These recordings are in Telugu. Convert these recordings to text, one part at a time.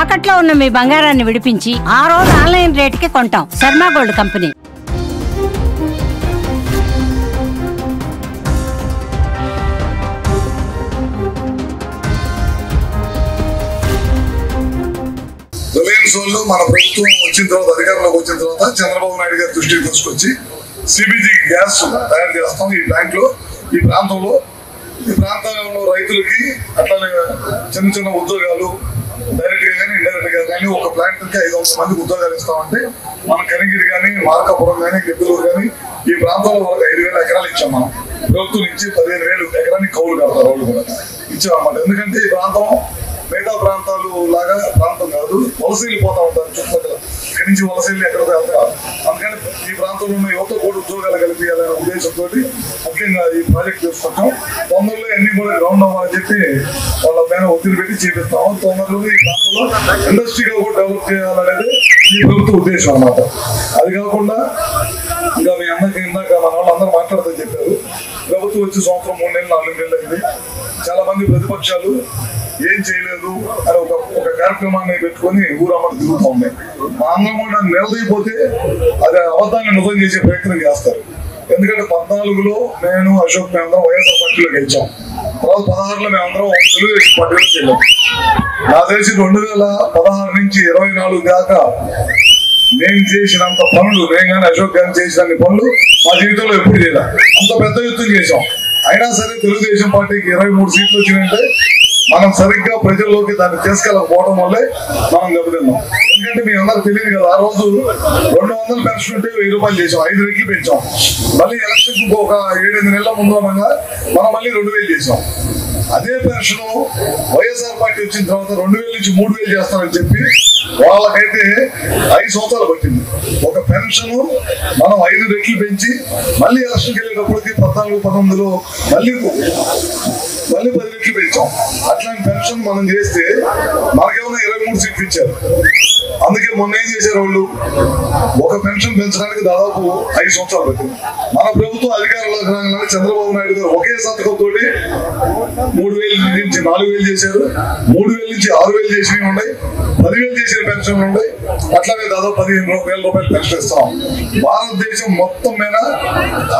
తాకట్లో ఉన్న మీ బంగారాన్ని విడిపించి ఆ రోజు ఆన్లైన్ రేటుకి కొంటాం. Sharma gold company. రిలయన్స్ వాళ్ళు మన ప్రభుత్వం వచ్చిన తర్వాత అధికారంలోకి వచ్చిన తర్వాత చంద్రబాబు నాయుడు గారి దృష్టికి తీసుకొచ్చి సిబిజీ గ్యాస్ తయారు చేస్తాం ఈ బ్యాంక్ లో ఈ ప్రాంతంలో రైతులకి అట్లానే చిన్న చిన్న ఉద్యోగాలు డైరెక్ట్ గా కానీ ఇండైరెక్ట్ గా కానీ ఒక ప్లాంట్ కి 500 మందికి ఉద్యోగాలు ఇస్తామంటే మన కనిగిరి కానీ మార్కాపురం కానీ గిద్దలూరు కానీ ఈ ప్రాంతంలో వాళ్ళకి 5,000 ఎకరాలు ఇచ్చాం. మనం ప్రభుత్వం నుంచి 15,000 ఎకరానికి కౌలు కడతారు వాళ్ళు కూడా ఇచ్చామన్నమాట. ఎందుకంటే ఈ ప్రాంతం మిగతా ప్రాంతాలు లాగా ప్రాంతం కాదు, వలస వెళ్ళిపోతా ఉంటారు చుట్టుపక్కల. ఇక్కడి నుంచి వలస వెళ్ళి ఎక్కడికి వెళ్తారు. అందుకని ఈ ప్రాంతంలో ఉన్న యువత కూడా ఉద్యోగాలు కల్పించాలనే ఉద్దేశంతో ముఖ్యంగా ఈ ప్రాజెక్ట్ చేసుకుంటాం. తొందరలో అన్ని కూడా గ్రౌండ్ అవ్వాలని చెప్పి వాళ్ళ పైన ఒత్తిడి పెట్టి చేపిస్తాం. తొందరలో ఈ ప్రాంతంలో ఇండస్ట్రీగా కూడా డెవలప్ చేయాలనేది ఈ ప్రభుత్వ ఉద్దేశం అన్నమాట. అది కాకుండా ఇంకా మీ అందరికి ఇందాక మన వాళ్ళు అందరూ మాట్లాడుతూ చెప్పారు, ప్రభుత్వం వచ్చి సంవత్సరం 3 నెలలు 4 నెలలు అయింది. చాలా మంది ప్రతిపక్షాలు ఏం చేయలేదు అని ఒక కార్యక్రమాన్ని పెట్టుకొని ఊరమ్మటి తిరుగుతూ ఉన్నాయి. మా అందరం కూడా నిలదీయపోతే అది అబద్ధాన్ని నిజం చేసే ప్రయత్నం చేస్తారు. ఎందుకంటే 14లో నేను అశోక్ మేమందరం వైఎస్ఆర్ పార్టీలో గెలిచాం. తర్వాత 16లో మేమందరం తెలుగుదేశం పార్టీలో వెళ్ళాం. నాకు తెలిసి 2016 నుంచి 24 దాకా నేను చేసినంత పనులు, నేను కానీ అశోక్ గారిని చేసిన పనులు మా జీవితంలో ఎప్పుడు చేయలే. అంత పెద్ద ఎత్తున చేసాం. అయినా సరే తెలుగుదేశం పార్టీకి 23 సీట్లు వచ్చినాయంటే మనం సరిగ్గా ప్రజల్లోకి దాన్ని తీసుకెళ్ళకపోవడం వల్లే మనం దెబ్బతిన్నాం. ఎందుకంటే మీ అందరికి తెలియదు కదా, ఆ రోజు 200 పెన్షన్ ఉంటే 1000 రూపాయలు చేసాం, 5 రెట్లు పెంచాం. మళ్ళీ ఎలక్షన్ ఒక 7-8 నెలల ముందు అనగా మనం మళ్ళీ 2000 చేసాం. అదే పెన్షన్ వైఎస్ఆర్ పార్టీ వచ్చిన తర్వాత 2000 నుంచి 3000 చేస్తామని చెప్పి వాళ్ళకైతే 5 సంవత్సరాలు పట్టింది. ఒక పెన్షన్ మనం 5 రెట్లు పెంచి మళ్ళీ ఎలక్షన్కి వెళ్ళేటప్పటికి 14-19లో మళ్ళీ 10 రెట్లు పెంచాం. అట్లాంటి పెన్షన్ మనం చేస్తే మనకేమన్నా 23 సీట్లు ఇచ్చారు. అందుకే మొన్న ఏం చేశారు వాళ్ళు, ఒక పెన్షన్ పెంచడానికి దాదాపు 5 సంవత్సరాలు పట్టింది. మన ప్రభుత్వం అధికారంలోకి రాగానే చంద్రబాబు నాయుడు గారు ఒకే సంతకంతో 3,000 నుంచి 4,000 చేశారు, 3,000 నుంచి 6,000 చేసినవి ఉన్నాయి, 10,000 చేసిన పెన్షన్లు ఉన్నాయి. అట్లానే దాదాపు 15,000 రూపాయలు పెన్షన్ ఇస్తాం. భారతదేశం మొత్తం మీద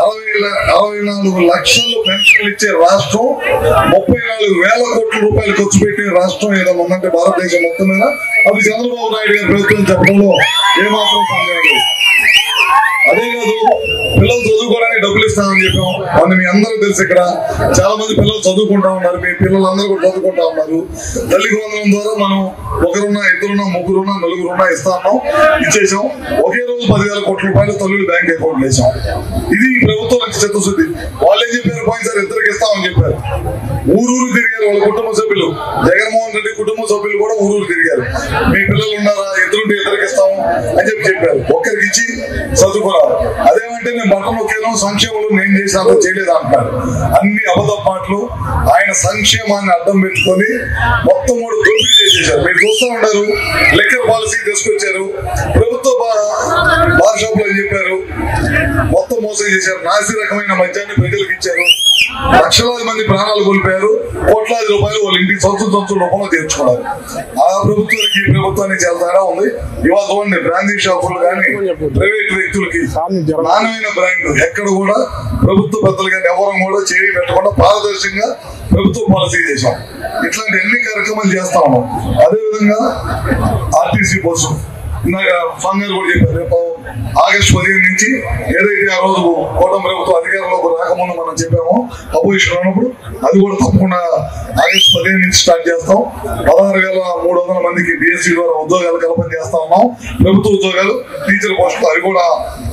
64 లక్షలు పెన్షన్లు ఇచ్చే రాష్ట్రం, 34,000 కోట్ల రూపాయలు ఖర్చు పెట్టే రాష్ట్రం ఏదైనా ఉందంటే భారతదేశం మొత్తం మీద అది చంద్రబాబు నాయుడు గారి ప్రభుత్వం చెప్పడంలో ఏమాత్రం సందేహం లేదు. అదే కాదు, పిల్లలు చదువుకోవడానికి డబ్బులు ఇస్తామని చెప్పాం. అని మీ అందరూ తెలుసు, ఇక్కడ చాలా మంది పిల్లలు చదువుకుంటా ఉన్నారు. మీ పిల్లలందరూ కూడా చదువుకుంటా ఉన్నారు. తల్లికి వందనం ద్వారా మనం 1 2 3 4 ఇస్తా ఉన్నాం, ఇచ్చేసాం. ఒకే రోజు 10,000 కోట్ల రూపాయలు తల్లులు బ్యాంక్ అకౌంట్లు వేసాం. ఇది ప్రభుత్వానికి చిత్తశుద్ధి. వాళ్ళు ఏం చెప్పారు, పోయినసారి 2 ఇస్తామని చెప్పారు. ఊరూరు తిరిగారు వాళ్ళ కుటుంబ సభ్యులు. జగన్మోహన్ రెడ్డి కుటుంబ సభ్యులు కూడా ఊరూరు తిరిగారు. మీ పిల్లలు ఉన్నారా, 2 ఇస్తాము అని చెప్పారు. ఒక్కరికి ఇచ్చి చదువుకున్నారు. అదేమంటే నేను బట్టలు నొక్కాను, సంక్షేమంలో నేను చేసినంత చేయలేదు అంటారు. అన్ని అబద్ధ మాటలు. ఆయన సంక్షేమాన్ని అడ్డం పెట్టుకొని మొత్తం కూడా దోపిడీ చేసేసారు. మీరు చూస్తూ ఉన్నారు. లెక్కర్ పాలసీ తీసుకొచ్చారు, ప్రభుత్వ బార్ షాప్ అని చెప్పారు, మొత్తం మోసం చేశారు. నాసి రకమైన మద్యాన్ని ప్రజలకు ఇచ్చారు. లక్షలాది మంది ప్రాణాలు కోల్పోయారు. కోట్లాది రూపాయలు వాళ్ళ ఇంటికి సంవత్సరం రూపంలో తీర్చుకున్నారు. ఆ ప్రభుత్వానికి ఈ ప్రభుత్వానికి చాలా తేడా ఉంది. ఇవాళ చూడండి, బ్రాండీ షాపులు కానీ ప్రైవేట్ వ్యక్తులకి నాణ్యమైన బ్రాండ్ ఎక్కడ కూడా ప్రభుత్వ పెద్దలు కానీ ఎవరు కూడా చేయి పెట్టకుండా పారదర్శకంగా ప్రభుత్వ పాలసీ చేశాం. ఇట్లాంటి ఎన్ని కార్యక్రమాలు చేస్తా ఉన్నాం. అదేవిధంగా ఆర్టీసీ బస్సు ఇందాక ఫంగర్ కూడా చెప్పారు, ఆగస్టు 15 నుంచి ఏదైతే ఆ రోజు కూటమి ప్రభుత్వం అధికారంలోకి రాకముందు మనం చెప్పామో అపోజిషన్ ఉన్నప్పుడు, అది కూడా తప్పకుండా ఆగస్టు 15 నుంచి స్టార్ట్ చేస్తాం. 16,300 మందికి డిఎస్సీ ద్వారా ఉద్యోగాలు కల్పన చేస్తా ఉన్నాం. ప్రభుత్వ ఉద్యోగాలు, టీచర్ పోస్టులు అవి కూడా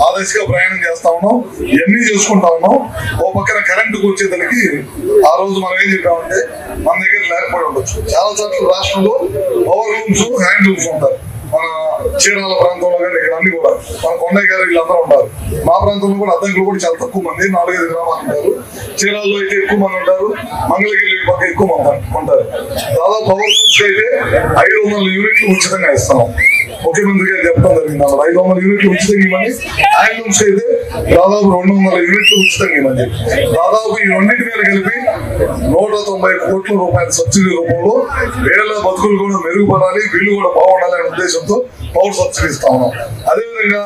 ఆదర్శగా ప్రయాణం చేస్తా ఉన్నాం. ఇవన్నీ చేసుకుంటా ఉన్నాం. ఓ పక్కన కరెంటుకు వచ్చేదానికి ఆ రోజు మనం ఏం చెప్పామంటే మన దగ్గర లేకపోయి ఉండొచ్చు. చాలా చోట్ల రాష్ట్రంలో పవర్ రూమ్స్, హ్యాండ్ రూమ్స్ ఉంటారు. మన చీరాల ప్రాంతంలో కానీ ఇక్కడ అన్ని కూడా మన కొండయ్య గారు వీళ్ళందరూ ఉంటారు. మా ప్రాంతంలో కూడా అద్దంకులు కూడా చాలా తక్కువ మంది, 4-5 గ్రామాలు ఉంటారు. చీరాల్లో అయితే ఎక్కువ మంది ఉంటారు, మంగళగిరి పక్క ఎక్కువ మంది ఉంటారు. దాదాపు పవర్ రూమ్స్ అయితే 500 యూనిట్లు ఉచితంగా ఇస్తాం. ముఖ్యమంత్రి గారు చెప్పడం జరిగింది. 500 యూనిట్లు ఉచితంగా ఇవ్వని, హ్యాండ్లూమ్స్ అయితే దాదాపు 200 యూనిట్లు ఉచితంగా ఇవ్వని. దాదాపు ఈ రెండింటి మీద కలిపి 190 కోట్ల రూపాయల సబ్సిడీ రూపంలో వేల బతుకులు కూడా మెరుగుపడాలి, వీళ్ళు కూడా బాగుండాలి అనే ఉద్దేశంతో పవర్ సబ్సిడీ ఇస్తా ఉన్నాం. అదేవిధంగా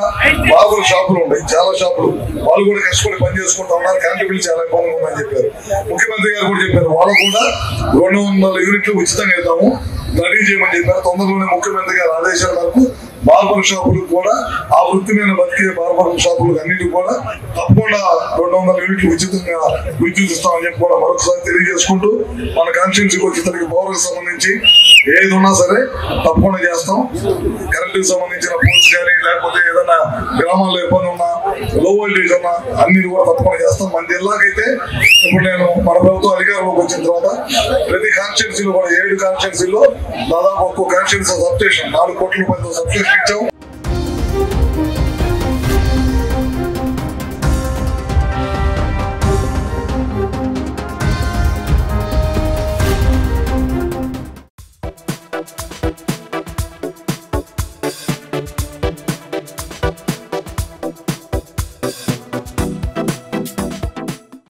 బాబుల షాపులు ఉన్నాయి, చాలా షాపులు, వాళ్ళు కూడా కష్టపడి పని చేసుకుంటా ఉన్నారు. కరెంటు బిల్లు చాలా ఇబ్బందిగా ఉందని చెప్పారు. ముఖ్యమంత్రి గారు కూడా చెప్పారు, వాళ్ళు కూడా 200 యూనిట్లు ఉచితంగా ఇద్దాము, రెడీ చేయమని చెప్పారు. తొందరలోనే ముఖ్యమంత్రి గారి ఆదేశాల మేరకు బార్బర్ షాపులకు కూడా, ఆ వృత్తి మీద బతికే బార్బర్ షాపులకు అన్నిటికి కూడా తప్పకుండా 200 యూనిట్లు ఉచితంగా విద్యుత్ ఇస్తామని చెప్పి కూడా మరొకసారి తెలియజేసుకుంటూ, మన కాన్స్టిట్యూన్సీకి వచ్చేసరికి పవర్కి సంబంధించి ఏది ఉన్నా సరే తప్పకుండా చేస్తాం. కరెంటుకి సంబంధించిన పోల్స్ కానీ, లేకపోతే ఏదైనా గ్రామాల్లో ఇబ్బంది ఉన్నా, లో వోల్టేజ్ ఉన్నా అన్ని కూడా తప్పకుండా చేస్తాం. మన జిల్లాకైతే ఇప్పుడు నేను మన ప్రభుత్వం అధికారంలోకి వచ్చిన తర్వాత ప్రతి కాన్స్టిట్యూన్సీలో కూడా 7 కాన్స్టిట్యూన్సీలో దాదాపు ఒక్కో కాన్స్టిట్యూన్సీ సబ్ స్టేషన్ 4 కోట్ల రూపాయలతో సబ్ స్టేషన్ ఇచ్చాం.